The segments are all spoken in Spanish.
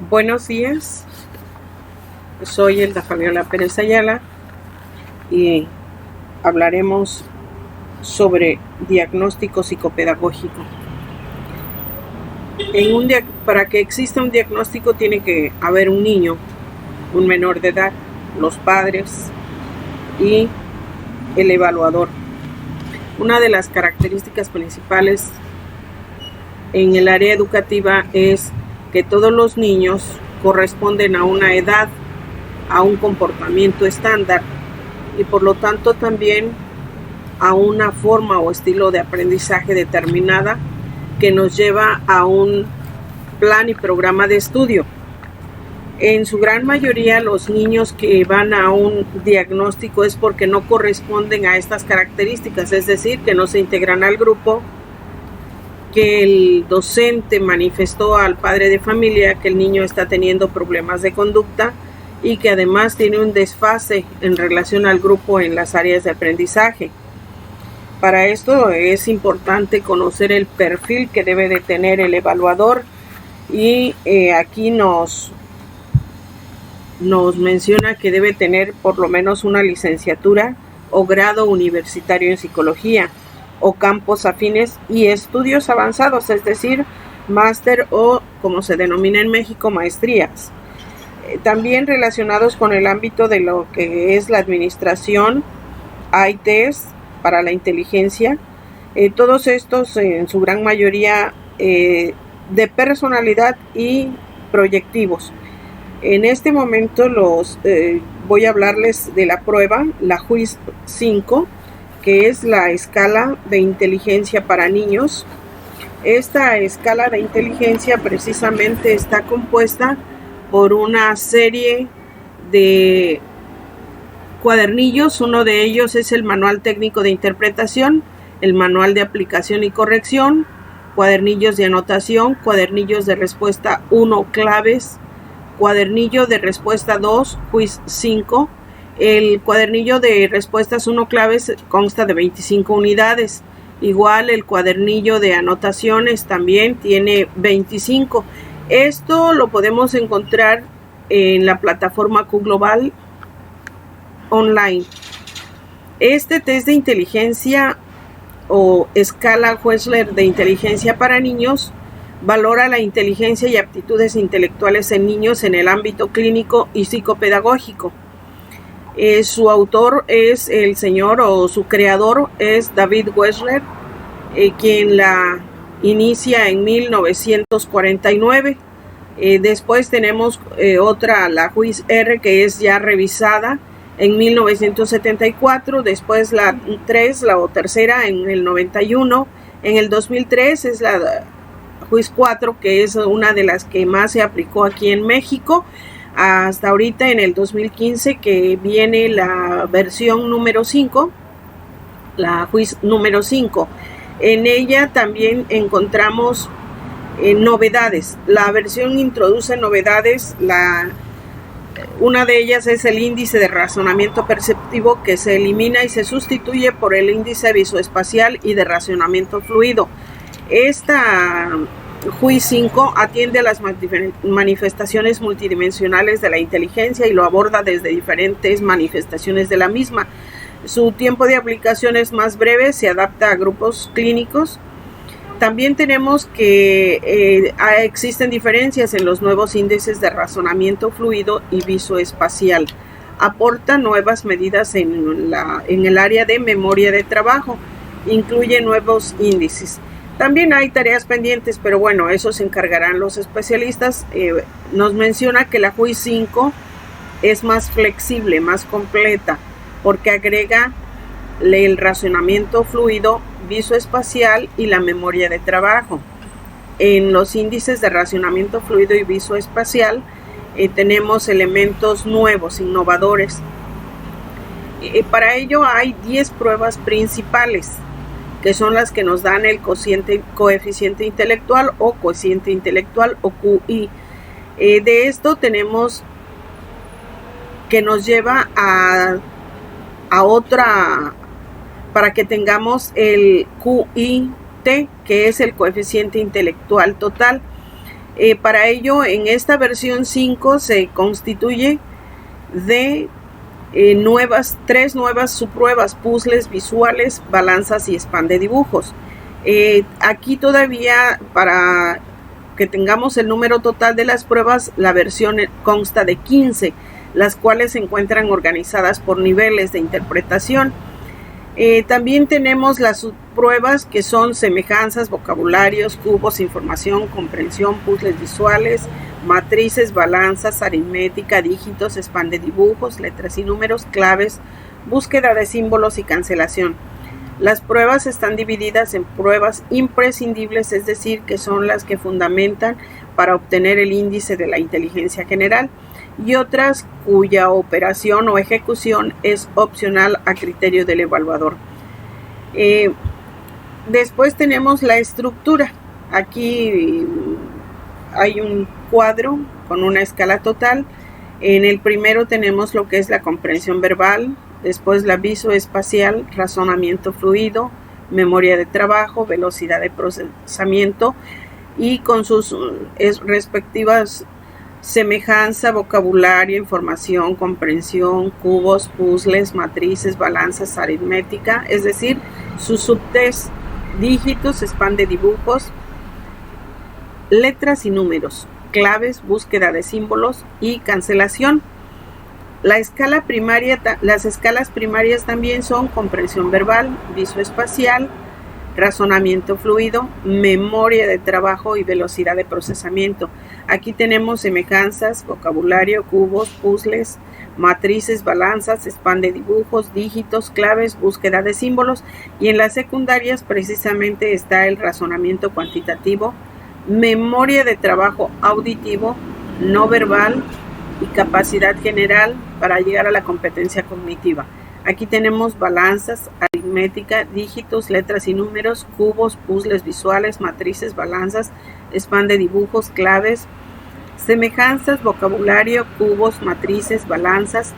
Buenos días, soy Elda Fabiola Pérez Ayala y hablaremos sobre diagnóstico psicopedagógico. Para que exista un diagnóstico tiene que haber un niño, un menor de edad, los padres y el evaluador. Una de las características principales en el área educativa es que todos los niños corresponden a una edad, a un comportamiento estándar y por lo tanto también a una forma o estilo de aprendizaje determinada que nos lleva a un plan y programa de estudio. En su gran mayoría los niños que van a un diagnóstico es porque no corresponden a estas características, es decir, que no se integran al grupo, que el docente manifestó al padre de familia que el niño está teniendo problemas de conducta y que además tiene un desfase en relación al grupo en las áreas de aprendizaje. Para esto es importante conocer el perfil que debe de tener el evaluador y aquí nos menciona que debe tener por lo menos una licenciatura o grado universitario en psicología o campos afines y estudios avanzados, es decir, máster o, como se denomina en México, maestrías. También relacionados con el ámbito de lo que es la administración, hay test para la inteligencia, todos estos en su gran mayoría de personalidad y proyectivos. En este momento voy a hablarles de la prueba, la JUICE 5, que es la escala de inteligencia para niños. Esta escala de inteligencia precisamente está compuesta por una serie de cuadernillos. Uno de ellos es el manual técnico de interpretación, el manual de aplicación y corrección, cuadernillos de anotación, cuadernillos de respuesta 1 claves, cuadernillo de respuesta 2, JUICE 5. El cuadernillo de respuestas 1 claves consta de 25 unidades. Igual el cuadernillo de anotaciones también tiene 25. Esto lo podemos encontrar en la plataforma Q Global online. Este test de inteligencia o escala Wechsler de inteligencia para niños valora la inteligencia y aptitudes intelectuales en niños en el ámbito clínico y psicopedagógico. Su autor es el señor, o su creador es David Wechsler, quien la inicia en 1949. Después tenemos otra, la JUICE R, que es ya revisada en 1974. Después la 3, la tercera, en el 91. En el 2003 es la JUICE 4, que es una de las que más se aplicó aquí en México. Hasta ahorita en el 2015 que viene la versión número 5, la JUICE número 5. En ella también encontramos novedades. La versión introduce novedades. Una de ellas es el índice de razonamiento perceptivo, que se elimina y se sustituye por el índice visoespacial y de razonamiento fluido. Esta JUICE 5 atiende a las manifestaciones multidimensionales de la inteligencia y lo aborda desde diferentes manifestaciones de la misma. Su tiempo de aplicación es más breve, se adapta a grupos clínicos. También tenemos que existen diferencias en los nuevos índices de razonamiento fluido y visoespacial. Aporta nuevas medidas en el área de memoria de trabajo. Incluye nuevos índices. También hay tareas pendientes, pero bueno, eso se encargarán los especialistas. Nos menciona que la JUICE 5 es más flexible, más completa, porque agrega el razonamiento fluido, visoespacial y la memoria de trabajo. En los índices de razonamiento fluido y visoespacial tenemos elementos nuevos, innovadores. Para ello hay 10 pruebas principales, que son las que nos dan el coeficiente intelectual o cociente intelectual o QI. De esto tenemos que nos lleva a otra, para que tengamos el QIT, que es el coeficiente intelectual total. Para ello, en esta versión 5 se constituye de tres nuevas subpruebas: puzzles visuales, balanzas y span de dibujos. Aquí todavía, para que tengamos el número total de las pruebas, la versión consta de 15, las cuales se encuentran organizadas por niveles de interpretación. También tenemos las subpruebas, que son semejanzas, vocabularios, cubos, información, comprensión, puzzles visuales, matrices, balanzas, aritmética, dígitos, span de dibujos, letras y números, claves, búsqueda de símbolos y cancelación. Las pruebas están divididas en pruebas imprescindibles, es decir, que son las que fundamentan para obtener el índice de la inteligencia general, y otras cuya operación o ejecución es opcional a criterio del evaluador. Después tenemos la estructura. Aquí hay un cuadro con una escala total. En el primero tenemos lo que es la comprensión verbal, después la visoespacial, razonamiento fluido, memoria de trabajo, velocidad de procesamiento, y con sus respectivas semejanza, vocabulario, información, comprensión, cubos, puzzles, matrices, balanzas, aritmética, es decir, sus subtest, dígitos, span de dibujos, letras y números, claves, búsqueda de símbolos y cancelación. Las escalas primarias también son comprensión verbal, visoespacial, razonamiento fluido, memoria de trabajo y velocidad de procesamiento. Aquí tenemos semejanzas, vocabulario, cubos, puzzles, matrices, balanzas, span de dibujos, dígitos, claves, búsqueda de símbolos, y en las secundarias precisamente está el razonamiento cuantitativo, memoria de trabajo auditivo, no verbal y capacidad general para llegar a la competencia cognitiva. Aquí tenemos balanzas, aritmética, dígitos, letras y números, cubos, puzzles visuales, matrices, balanzas, span de dibujos, claves, semejanzas, vocabulario, cubos, matrices, balanzas.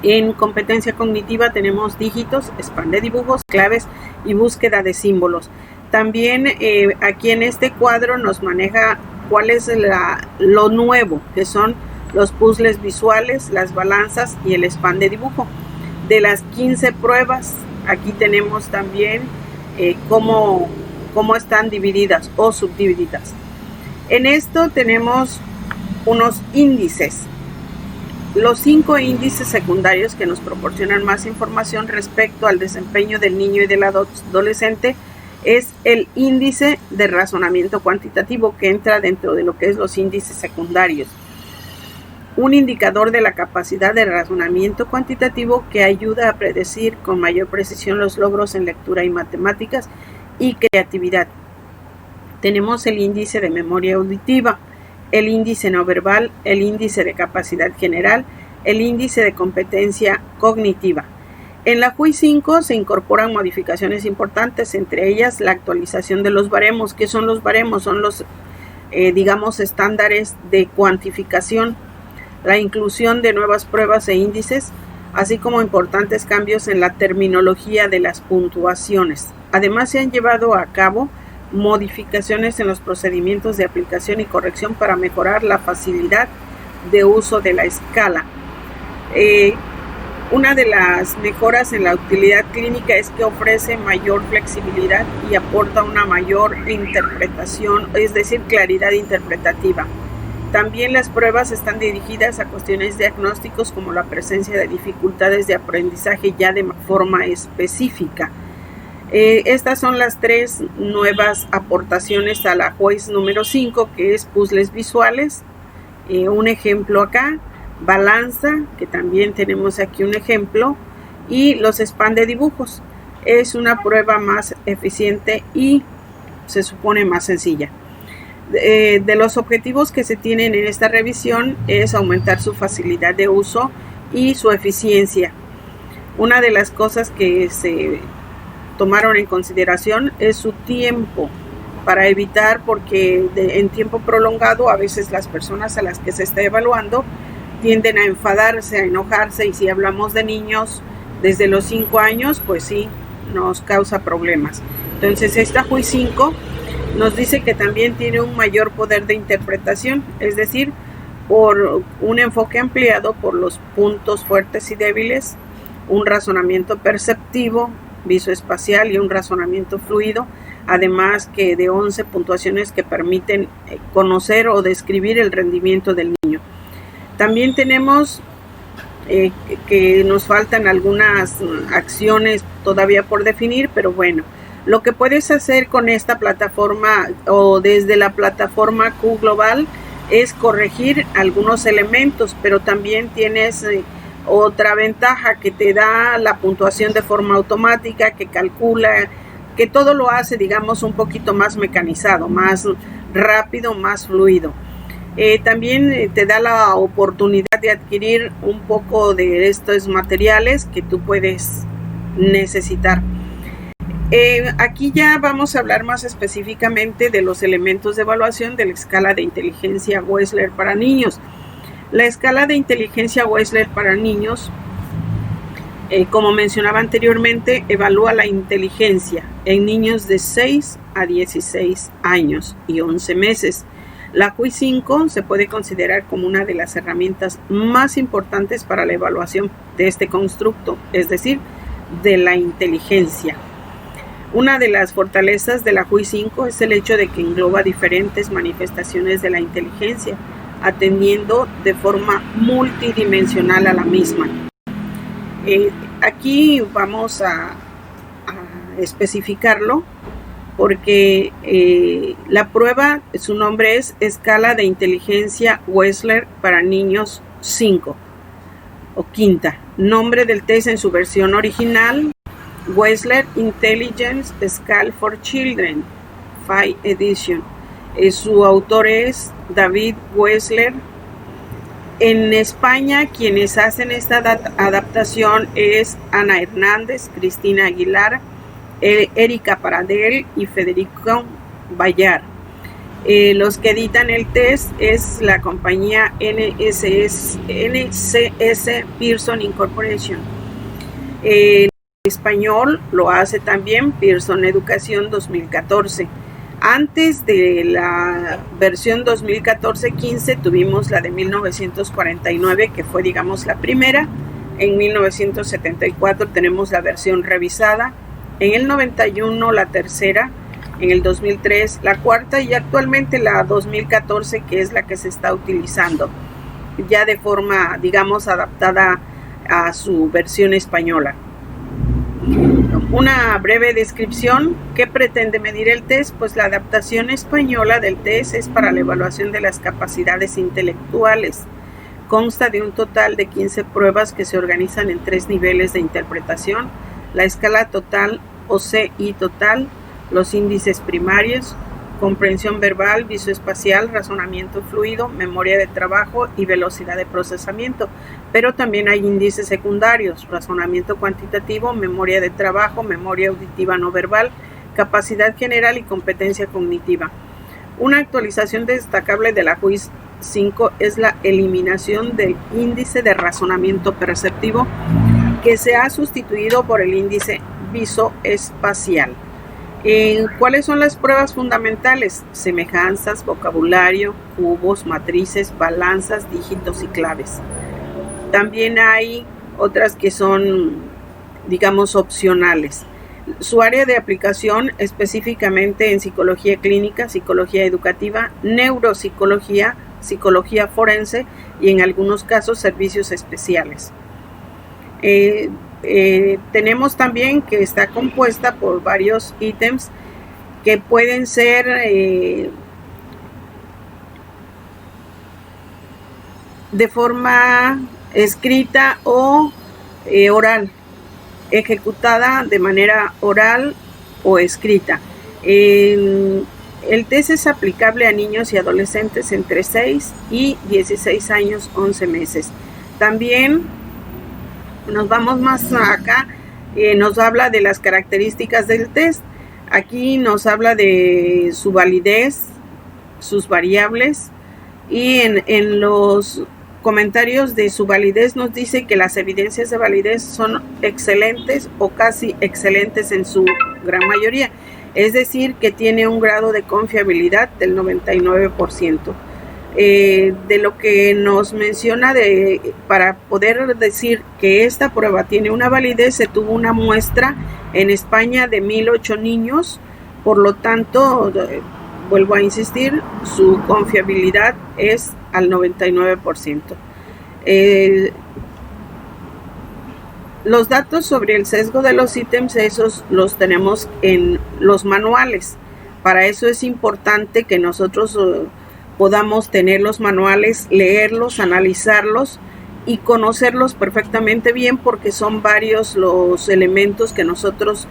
En competencia cognitiva tenemos dígitos, span de dibujos, claves y búsqueda de símbolos. También aquí en este cuadro nos maneja cuál es lo nuevo, que son los puzzles visuales, las balanzas y el span de dibujo. De las 15 pruebas, aquí tenemos también cómo están divididas o subdivididas. En esto tenemos unos índices. Los 5 índices secundarios que nos proporcionan más información respecto al desempeño del niño y del adolescente es el índice de razonamiento cuantitativo, que entra dentro de lo que es los índices secundarios. Un indicador de la capacidad de razonamiento cuantitativo que ayuda a predecir con mayor precisión los logros en lectura y matemáticas y creatividad. Tenemos el índice de memoria auditiva, el índice no verbal, el índice de capacidad general, el índice de competencia cognitiva. En la JUI 5 se incorporan modificaciones importantes, entre ellas la actualización de los baremos. ¿Qué son los baremos? Son los, estándares de cuantificación, la inclusión de nuevas pruebas e índices, así como importantes cambios en la terminología de las puntuaciones. Además, se han llevado a cabo modificaciones en los procedimientos de aplicación y corrección para mejorar la facilidad de uso de la escala. Una de las mejoras en la utilidad clínica es que ofrece mayor flexibilidad y aporta una mayor interpretación, es decir, claridad interpretativa. También las pruebas están dirigidas a cuestiones diagnósticos como la presencia de dificultades de aprendizaje ya de forma específica. Estas son las 3 nuevas aportaciones a la JUIS número 5, que es puzzles visuales, un ejemplo acá, balanza, que también tenemos aquí un ejemplo, y los span de dibujos. Es una prueba más eficiente y se supone más sencilla. De los objetivos que se tienen en esta revisión es aumentar su facilidad de uso y su eficiencia. Una de las cosas que se tomaron en consideración es su tiempo, para evitar, porque en tiempo prolongado a veces las personas a las que se está evaluando tienden a enfadarse, a enojarse, y si hablamos de niños desde los 5 años, pues sí, nos causa problemas. Entonces esta JUI 5 nos dice que también tiene un mayor poder de interpretación, es decir, por un enfoque ampliado por los puntos fuertes y débiles, un razonamiento perceptivo, visoespacial y un razonamiento fluido, además que de 11 puntuaciones que permiten conocer o describir el rendimiento del niño. También tenemos que nos faltan algunas acciones todavía por definir, pero bueno, lo que puedes hacer con esta plataforma o desde la plataforma Q Global es corregir algunos elementos, pero también tienes otra ventaja que te da la puntuación de forma automática, que calcula, que todo lo hace, digamos, un poquito más mecanizado, más rápido, más fluido. También te da la oportunidad de adquirir un poco de estos materiales que tú puedes necesitar. Aquí ya vamos a hablar más específicamente de los elementos de evaluación de la escala de inteligencia Wechsler para niños. La escala de inteligencia Wechsler para niños, como mencionaba anteriormente, evalúa la inteligencia en niños de 6 a 16 años y 11 meses. La QI5 se puede considerar como una de las herramientas más importantes para la evaluación de este constructo, es decir, de la inteligencia. Una de las fortalezas de la QI5 es el hecho de que engloba diferentes manifestaciones de la inteligencia, atendiendo de forma multidimensional a la misma. Aquí vamos a especificarlo porque la prueba, su nombre es Escala de Inteligencia Wechsler para Niños 5 o quinta. Nombre del test en su versión original: Wechsler Intelligence Scale for Children 5 Edition. Su autor es David Wechsler. En España, quienes hacen esta adaptación es Ana Hernández, Cristina Aguilar, Erika Paradel y Federico Bayar. Los que editan el test es la compañía NCS Pearson Incorporation. En español lo hace también Pearson Educación 2014. Antes de la versión 2014-15 tuvimos la de 1949, que fue, digamos, la primera. En 1974 tenemos la versión revisada. En el 91 la tercera. En el 2003 la cuarta y actualmente la 2014, que es la que se está utilizando ya de forma, digamos, adaptada a su versión española. Una breve descripción. ¿Qué pretende medir el test? Pues la adaptación española del test es para la evaluación de las capacidades intelectuales. Consta de un total de 15 pruebas que se organizan en 3 niveles de interpretación: la escala total o CI total, los índices primarios, comprensión verbal, visoespacial, razonamiento fluido, memoria de trabajo y velocidad de procesamiento. Pero también hay índices secundarios: razonamiento cuantitativo, memoria de trabajo, memoria auditiva no verbal, capacidad general y competencia cognitiva. Una actualización destacable de la QI5 es la eliminación del índice de razonamiento perceptivo, que se ha sustituido por el índice visoespacial. ¿Cuáles son las pruebas fundamentales? Semejanzas, vocabulario, cubos, matrices, balanzas, dígitos y claves. También hay otras que son, digamos, opcionales. Su área de aplicación específicamente en psicología clínica, psicología educativa, neuropsicología, psicología forense y en algunos casos servicios especiales. Tenemos también que está compuesta por varios ítems que pueden ser de forma escrita o oral, ejecutada de manera oral o escrita. El test es aplicable a niños y adolescentes entre 6 y 16 años, 11 meses. También nos vamos más acá, nos habla de las características del test. Aquí nos habla de su validez, sus variables, y en los comentarios de su validez nos dice que las evidencias de validez son excelentes o casi excelentes en su gran mayoría. es decir, que tiene un grado de confiabilidad del 99%. De lo que nos menciona para poder decir que esta prueba tiene una validez, se tuvo una muestra en España de 1,008 niños, por lo tanto, vuelvo a insistir, su confiabilidad es al 99%. Los datos sobre el sesgo de los ítems, esos los tenemos en los manuales. Para eso es importante que nosotros podamos tener los manuales, leerlos, analizarlos y conocerlos perfectamente bien, porque son varios los elementos que nosotros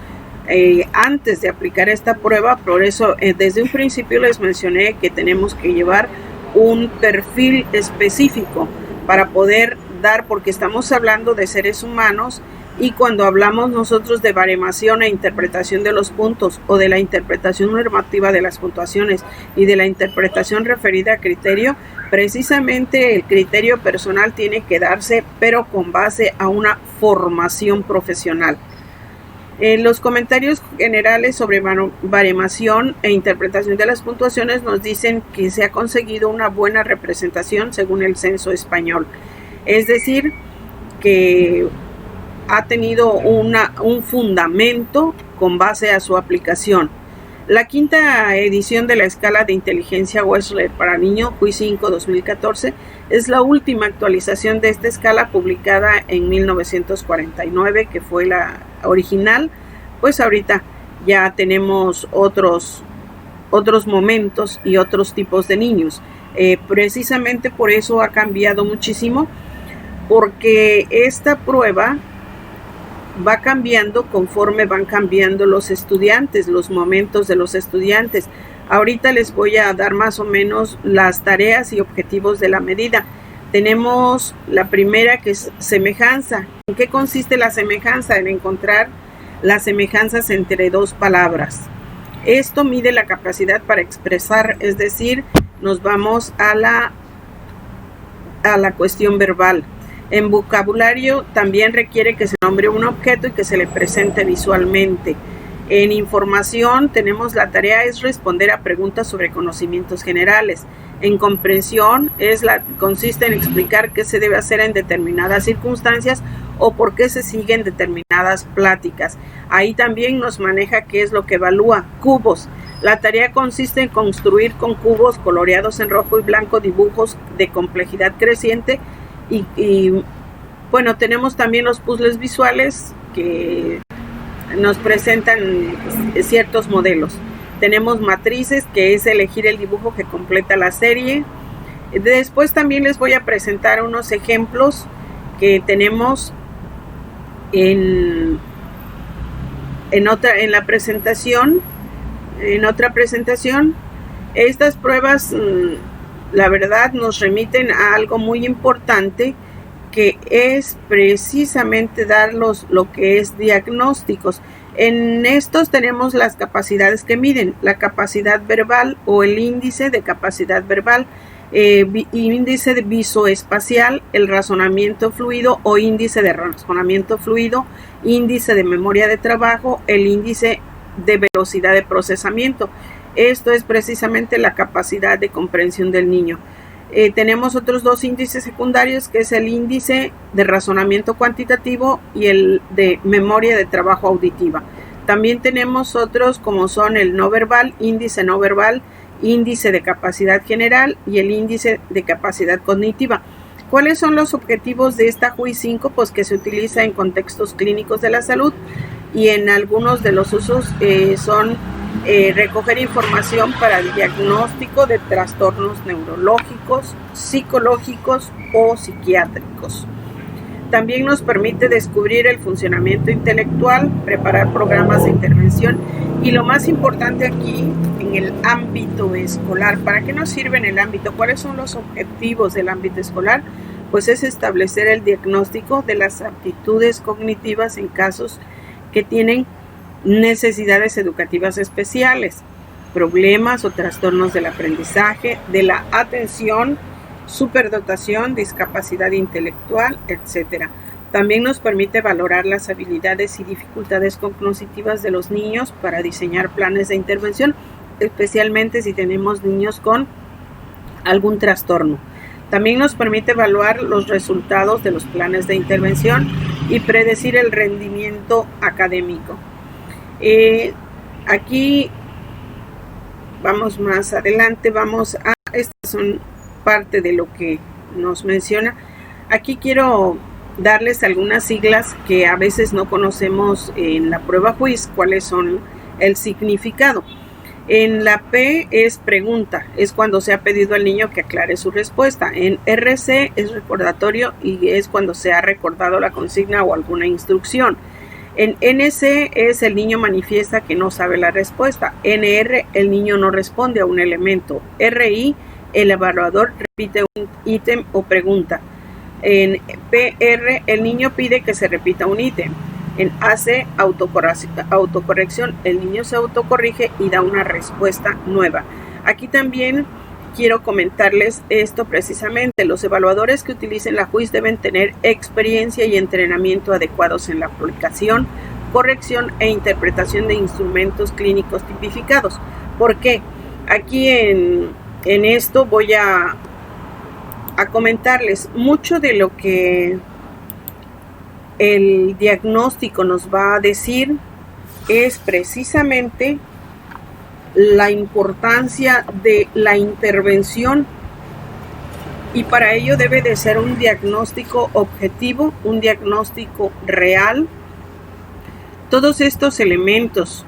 antes de aplicar esta prueba, por eso desde un principio les mencioné que tenemos que llevar un perfil específico para poder dar, porque estamos hablando de seres humanos, y cuando hablamos nosotros de baremación e interpretación de los puntos, o de la interpretación normativa de las puntuaciones y de la interpretación referida a criterio, precisamente el criterio personal tiene que darse, pero con base a una formación profesional. Los comentarios generales sobre baremación e interpretación de las puntuaciones nos dicen que se ha conseguido una buena representación según el censo español, es decir, que ha tenido un fundamento con base a su aplicación. La quinta edición de la escala de inteligencia Wechsler para niños, QI 5 2014, es la última actualización de esta escala, publicada en 1949, que fue la original. Pues ahorita ya tenemos otros momentos y otros tipos de niños. Precisamente por eso ha cambiado muchísimo, porque esta prueba va cambiando conforme van cambiando los estudiantes, los momentos de los estudiantes. Ahorita les voy a dar más o menos las tareas y objetivos de la medida. Tenemos la primera, que es semejanza. ¿En qué consiste la semejanza? En encontrar las semejanzas entre dos palabras. Esto mide la capacidad para expresar, es decir, nos vamos a la cuestión verbal. En vocabulario también requiere que se nombre un objeto y que se le presente visualmente. En información tenemos la tarea es responder a preguntas sobre conocimientos generales. En comprensión consiste en explicar qué se debe hacer en determinadas circunstancias o por qué se siguen determinadas pláticas. Ahí también nos maneja qué es lo que evalúa. Cubos. La tarea consiste en construir con cubos coloreados en rojo y blanco dibujos de complejidad creciente. Y bueno, tenemos también los puzzles visuales que nos presentan ciertos modelos. Tenemos matrices, que es elegir el dibujo que completa la serie. Después también les voy a presentar unos ejemplos que tenemos en otra presentación. Estas pruebas, la verdad, nos remiten a algo muy importante, que es precisamente dar lo que es diagnósticos. En estos tenemos las capacidades que miden: la capacidad verbal o el índice de capacidad verbal, índice de visoespacial, el razonamiento fluido o índice de razonamiento fluido, índice de memoria de trabajo, el índice de velocidad de procesamiento. Esto es precisamente la capacidad de comprensión del niño. Tenemos otros dos índices secundarios, que es el índice de razonamiento cuantitativo y el de memoria de trabajo auditiva. También tenemos otros, como son el no verbal, índice de capacidad general y el índice de capacidad cognitiva. ¿Cuáles son los objetivos de esta QI 5? Pues que se utiliza en contextos clínicos de la salud, y en algunos de los usos son recoger información para el diagnóstico de trastornos neurológicos, psicológicos o psiquiátricos. También nos permite descubrir el funcionamiento intelectual, preparar programas de intervención, y lo más importante aquí, en el ámbito escolar. ¿Para qué nos sirve en el ámbito? ¿Cuáles son los objetivos del ámbito escolar? Pues es establecer el diagnóstico de las aptitudes cognitivas en casos que tienen necesidades educativas especiales, problemas o trastornos del aprendizaje, de la atención, superdotación, discapacidad intelectual, etc. También nos permite valorar las habilidades y dificultades cognitivas de los niños para diseñar planes de intervención, especialmente si tenemos niños con algún trastorno. También nos permite evaluar los resultados de los planes de intervención y predecir el rendimiento académico. Aquí vamos más adelante, estas son parte de lo que nos menciona. Aquí quiero darles algunas siglas que a veces no conocemos en la prueba quiz, cuáles son el significado. En la P es pregunta, es cuando se ha pedido al niño que aclare su respuesta. En RC es recordatorio y es cuando se ha recordado la consigna o alguna instrucción. En NC es el niño manifiesta que no sabe la respuesta. NR, el niño no responde a un elemento. RI, el evaluador repite un ítem o pregunta. En PR, el niño pide que se repita un ítem. En AC, autocorrección, el niño se autocorrige y da una respuesta nueva. Aquí también quiero comentarles esto precisamente. Los evaluadores que utilicen la quiz deben tener experiencia y entrenamiento adecuados en la aplicación, corrección e interpretación de instrumentos clínicos tipificados. ¿Por qué? Aquí en esto voy a comentarles mucho de lo que el diagnóstico nos va a decir es precisamente la importancia de la intervención, y para ello debe de ser un diagnóstico objetivo, un diagnóstico real. Todos estos elementos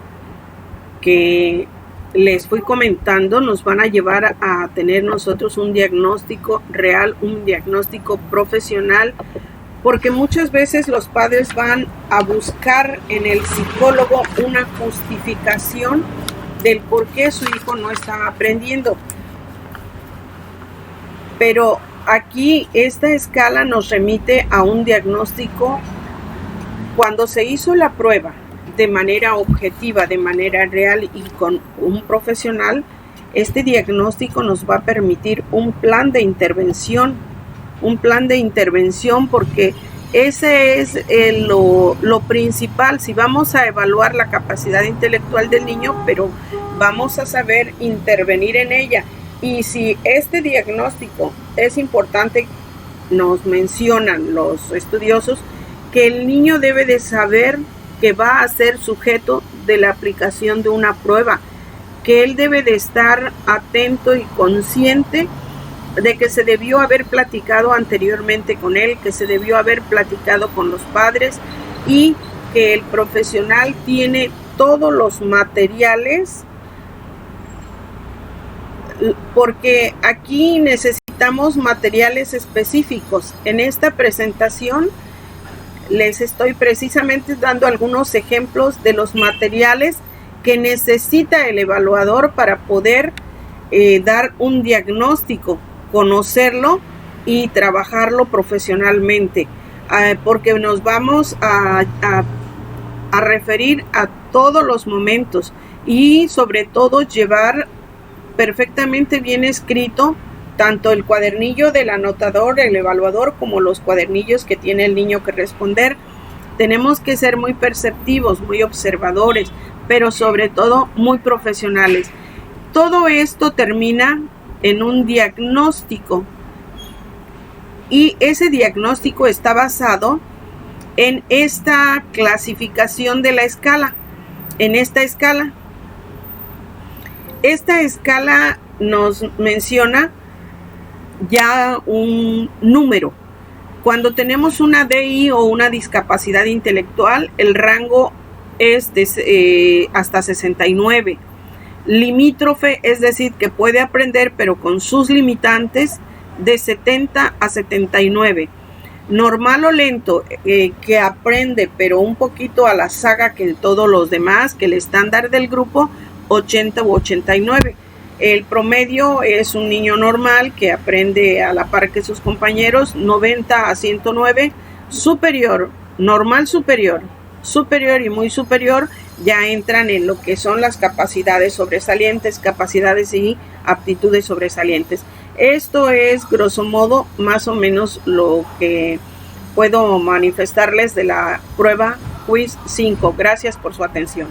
que les fui comentando nos van a llevar a tener nosotros un diagnóstico real, un diagnóstico profesional, porque muchas veces los padres van a buscar en el psicólogo una justificación del por qué su hijo no está aprendiendo. Pero aquí esta escala nos remite a un diagnóstico. Cuando se hizo la prueba de manera objetiva, de manera real y con un profesional, este diagnóstico nos va a permitir un plan de intervención, porque ese es lo principal. Si vamos a evaluar la capacidad intelectual del niño, pero vamos a saber intervenir en ella. Y si este diagnóstico es importante, nos mencionan los estudiosos que el niño debe de saber que va a ser sujeto de la aplicación de una prueba, que él debe de estar atento y consciente de que se debió haber platicado anteriormente con él, que se debió haber platicado con los padres, y que el profesional tiene todos los materiales, porque aquí necesitamos materiales específicos. En esta presentación les estoy precisamente dando algunos ejemplos de los materiales que necesita el evaluador para poder dar un diagnóstico, conocerlo y trabajarlo profesionalmente, porque nos vamos a referir a todos los momentos y sobre todo llevar perfectamente bien escrito tanto el cuadernillo del anotador, el evaluador, como los cuadernillos que tiene el niño que responder. Tenemos que ser muy perceptivos, muy observadores, pero sobre todo muy profesionales. Todo esto termina en un diagnóstico, y ese diagnóstico está basado en esta clasificación de la escala. En esta escala nos menciona ya un número. Cuando tenemos una DI o una discapacidad intelectual, el rango es de hasta 69. Limítrofe, es decir, que puede aprender pero con sus limitantes, de 70 a 79. Normal o lento, que aprende pero un poquito a la saga que todos los demás, que el estándar del grupo, 80 u 89. El promedio es un niño normal que aprende a la par que sus compañeros, 90 a 109. Superior, normal superior, superior y muy superior ya entran en lo que son las capacidades sobresalientes, capacidades y aptitudes sobresalientes. Esto es grosso modo más o menos lo que puedo manifestarles de la prueba Quiz 5. Gracias por su atención.